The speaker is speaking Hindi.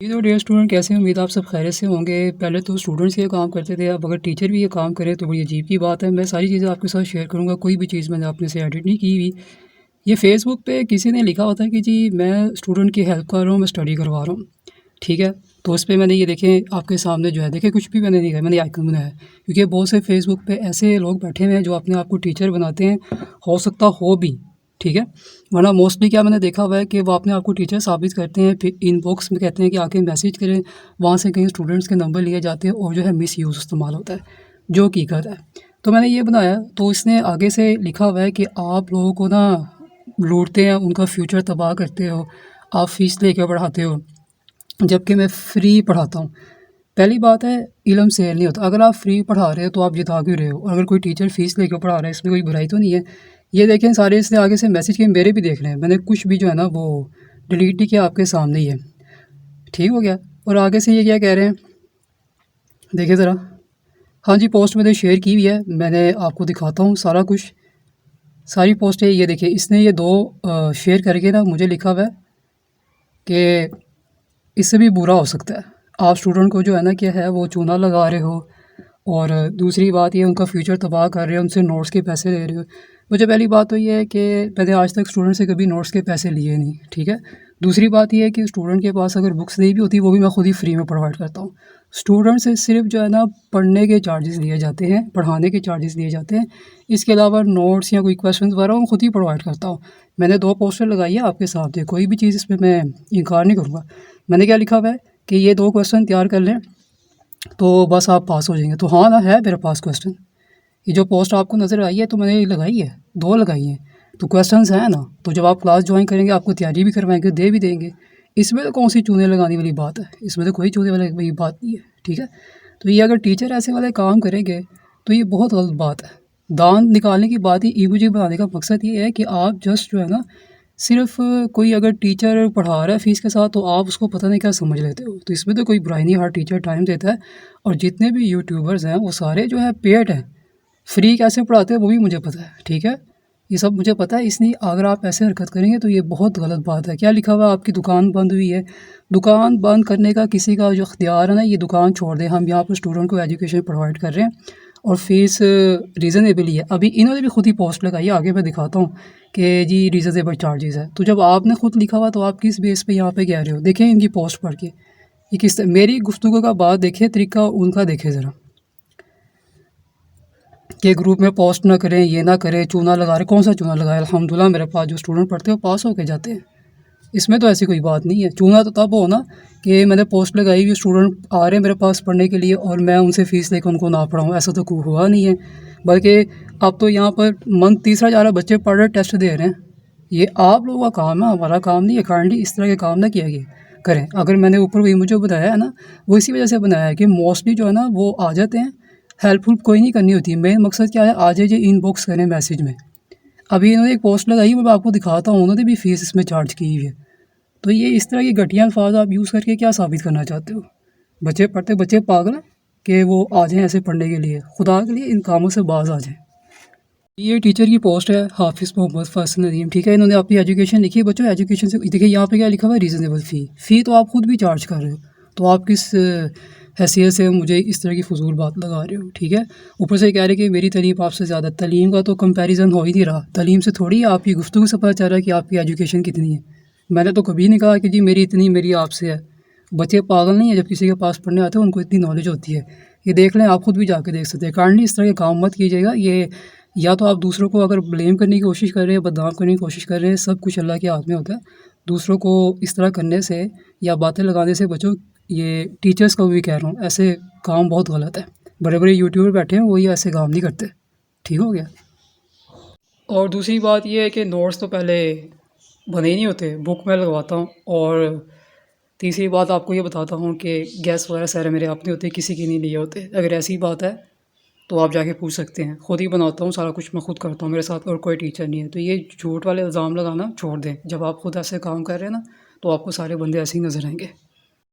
ये तो डियर स्टूडेंट कैसे हैं? उम्मीद आप सब खैरियत से होंगे। पहले तो स्टूडेंट्स ये काम करते थे, अब अगर टीचर भी ये काम करे तो बड़ी अजीब की बात है। मैं सारी चीज़ें आपके साथ शेयर करूँगा, कोई भी चीज़ मैंने अपने से एडिट नहीं की हुई। ये फेसबुक पे किसी ने लिखा होता है कि जी मैं स्टूडेंट की हेल्प कर रहा हूँ, मैं स्टडी करवा रहा हूँ, ठीक है। तो उस पे मैंने ये देखें आपके सामने जो है देखें कुछ भी मैंने नहीं किया, मैंने आइकन बनाया है क्योंकि बहुत से फेसबुक पे ऐसे लोग बैठे हुए हैं जो अपने आप को टीचर बनाते हैं, हो सकता हो भी, ठीक है। वरना मोस्टली क्या मैंने देखा हुआ है कि वो अपने आप को टीचर साबित करते हैं, फिर इनबॉक्स में कहते हैं कि आके मैसेज करें, वहाँ से कहीं स्टूडेंट्स के नंबर लिए जाते हैं और जो है मिसयूज़ इस्तेमाल होता है, जो हकीकत है। तो मैंने ये बनाया तो इसने आगे से लिखा हुआ है कि आप लोगों को ना लूटते हैं, उनका फ्यूचर तबाह करते हो, आप फ़ीस लेके पढ़ाते हो, जबकि मैं फ्री पढ़ाता हूँ। पहली बात है इल्म सेल नहीं होता। अगर आप फ्री पढ़ा रहे हो तो आप जिता क्यों रहे हो? और अगर कोई टीचर फ़ीस लेके पढ़ा रहा है इसमें कोई बुराई तो नहीं है। ये देखें सारे इसने आगे से मैसेज किए, मेरे भी देख रहे हैं। मैंने कुछ भी जो है ना वो डिलीट नहीं किया, आपके सामने ही है। ठीक हो गया? और आगे से ये क्या कह रहे हैं, देखिए ज़रा। हाँ जी, पोस्ट मैंने शेयर की हुई है, मैंने आपको दिखाता हूँ सारा कुछ। सारी पोस्टें ये देखिए, इसने ये 2 शेयर करके ना मुझे लिखा हुआ है कि इससे भी बुरा हो सकता है। आप स्टूडेंट को जो है ना क्या है वो चूना लगा रहे हो, और दूसरी बात ये उनका फ्यूचर तबाह कर रहे हो, उनसे नोट्स के पैसे ले रहे हो। मुझे पहली बात तो ये है कि मैंने आज तक स्टूडेंट से कभी नोट्स के पैसे लिए नहीं, ठीक है। दूसरी बात ये है कि स्टूडेंट के पास अगर बुक्स नहीं भी होती वो भी मैं खुद ही फ्री में प्रोवाइड करता हूँ। स्टूडेंट से सिर्फ जो है ना पढ़ने के चार्जेस लिए जाते हैं, पढ़ाने के चार्जेस लिए जाते हैं। इसके अलावा नोट्स या कोई क्वेश्चन वगैरह मैं खुद ही प्रोवाइड करता हूँ। मैंने 2 पोस्टर लगाई है आपके सामने, कोई भी चीज़ इसमें मैं इनकार नहीं करूँगा। मैंने क्या लिखा हुआ है कि ये 2 क्वेश्चन तैयार कर लें तो बस आप पास हो जाएंगे। तो हाँ ना, है मेरे पास क्वेश्चन। ये जो पोस्ट आपको नज़र आई है तो मैंने ये लगाई है, 2 लगाई हैं। तो क्वेश्चंस हैं ना, तो जब आप क्लास ज्वाइन करेंगे आपको तैयारी भी करवाएंगे, दे भी देंगे। इसमें तो कौन सी चूने लगाने वाली बात है, इसमें तो कोई चूने वाली बात नहीं है, ठीक है। तो ये अगर टीचर ऐसे वाले काम करेंगे तो ये बहुत गलत बात है। दांत निकालने की बात ही ईबुजी बनाने का मकसद ये है कि आप जस्ट जो है ना सिर्फ कोई अगर टीचर पढ़ा रहा है फ़ीस के साथ तो आप उसको पता नहीं क्या समझ लेते हो। तो इसमें तो कोई बुराई नहीं, हर टीचर टाइम देता है। और जितने भी यूट्यूबर्स हैं वो सारे जो है पेड हैं, फ्री कैसे पढ़ाते हैं वो भी मुझे पता है, ठीक है। ये सब मुझे पता है, इसलिए अगर आप ऐसे हरकत करेंगे तो ये बहुत गलत बात है। क्या लिखा हुआ है, आपकी दुकान बंद हुई है। दुकान बंद करने का किसी का जो इख्तियार है ना, ये दुकान छोड़ दें। हम यहाँ पर स्टूडेंट को एजुकेशन प्रोवाइड कर रहे हैं और फ़ीस रीज़नेबल ही है। अभी इन्होंने भी खुद ही पोस्ट लगाई है, आगे मैं दिखाता हूँ कि जी रीज़नेबल चार्जेस है। तो जब आपने खुद लिखा हुआ तो आप किस बेस पे यहाँ पे कह रहे हो? देखें इनकी पोस्ट पढ़ के, ये किस मेरी गुफ्तगू का बात देखें, तरीका उनका देखें ज़रा, कि ग्रुप में पोस्ट ना करें, ये ना करें, चूना लगा रहे। कौन सा चूना लगाया? अल्हम्दुलिल्लाह मेरे पास जो स्टूडेंट पढ़ते हैं वो पास होके जाते हैं। इसमें तो ऐसी कोई बात नहीं है। चूना तो तब हो ना कि मैंने पोस्ट लगाई हुई, स्टूडेंट आ रहे हैं मेरे पास पढ़ने के लिए और मैं उनसे फ़ीस लेकर उनको ना पढ़ाऊँ, ऐसा तो कोई हुआ नहीं है। बल्कि अब तो यहाँ पर मंथ तीसरा जा रहा है, बच्चे पढ़ रहे, टेस्ट दे रहे हैं। ये आप लोगों का काम है, हमारा काम नहीं है। काइंडली इस तरह के काम ना किया करें। अगर मैंने ऊपर वही मुझे बताया है ना, वो इसी वजह से बनाया है कि मोस्टली जो है ना वो आ जाते हैं, हेल्प हुल्प कोई नहीं करनी होती है। मेन मकसद क्या है, आ जाए जो इनबॉक्स करें मैसेज में। अभी इन्होंने एक पोस्ट लगाई, मैं आपको दिखाता हूँ, उन्होंने भी फ़ीस इसमें चार्ज की हुई है। तो ये इस तरह की घटिया अल्फाज आप यूज़ करके क्या साबित करना चाहते हो? बच्चे पढ़ते, बच्चे पागल हैं कि वो आ जाएँ ऐसे पढ़ने के लिए? खुदा के लिए इन कामों से बाज़ आ जाएँ। ये टीचर की पोस्ट है, हाफिज़ मोहम्मद फ़ासिल नदीम, ठीक है। इन्होंने अपनी एजुकेशन लिखी है। बच्चों एजुकेशन से देखिए यहाँ पे क्या लिखा हुआ है, रीज़नेबल फ़ी तो आप खुद भी चार्ज कर रहे हो। तो आप किस हैसियत से मुझे इस तरह की फ़ुज़ूल बात लगा रहे हो, ठीक है। ऊपर से कह रहे कि मेरी तालीम आपसे ज़्यादा। तालीम का तो कंपैरिज़न हो ही नहीं रहा। तालीम से थोड़ी आपकी गुफ्तगू से पता चल रहा है कि आपकी एजुकेशन कितनी है। मैंने तो कभी नहीं कहा कि जी मेरी इतनी, मेरी आपसे है। बच्चे पागल नहीं है, जब किसी के पास पढ़ने आते हैं उनको इतनी नॉलेज होती है। ये देख लें, आप खुद भी जाके देख सकते हैं। काइंडली इस तरह के काम मत कीजिएगा। ये या तो आप दूसरों को अगर ब्लेम करने की कोशिश कर रहे हैं, बदनाम करने की कोशिश कर रहे हैं, सब कुछ अल्लाह के हाथ में होता है। दूसरों को इस तरह करने से या बातें लगाने से बचो। ये टीचर्स को भी कह रहा हूँ, ऐसे काम बहुत गलत है। बड़े-बड़े यूट्यूबर बैठे हैं, वो ये ऐसे काम नहीं करते। ठीक हो गया? और दूसरी बात ये है कि नोट्स तो पहले बने ही नहीं होते, बुक मैं लगवाता हूँ। और तीसरी बात आपको ये बताता हूँ कि गैस वगैरह सारे मेरे अपने होते हैं, किसी के नहीं लिए होते। अगर ऐसी बात है तो आप जाके पूछ सकते हैं। खुद ही बनाता हूँ, सारा कुछ मैं खुद करता हूँ, मेरे साथ और कोई टीचर नहीं है। तो ये झूठ वाले इल्ज़ाम लगाना छोड़ दें। जब आप खुद ऐसे काम कर रहे हैं ना तो आपको सारे बंदे ऐसे ही नज़र आएंगे।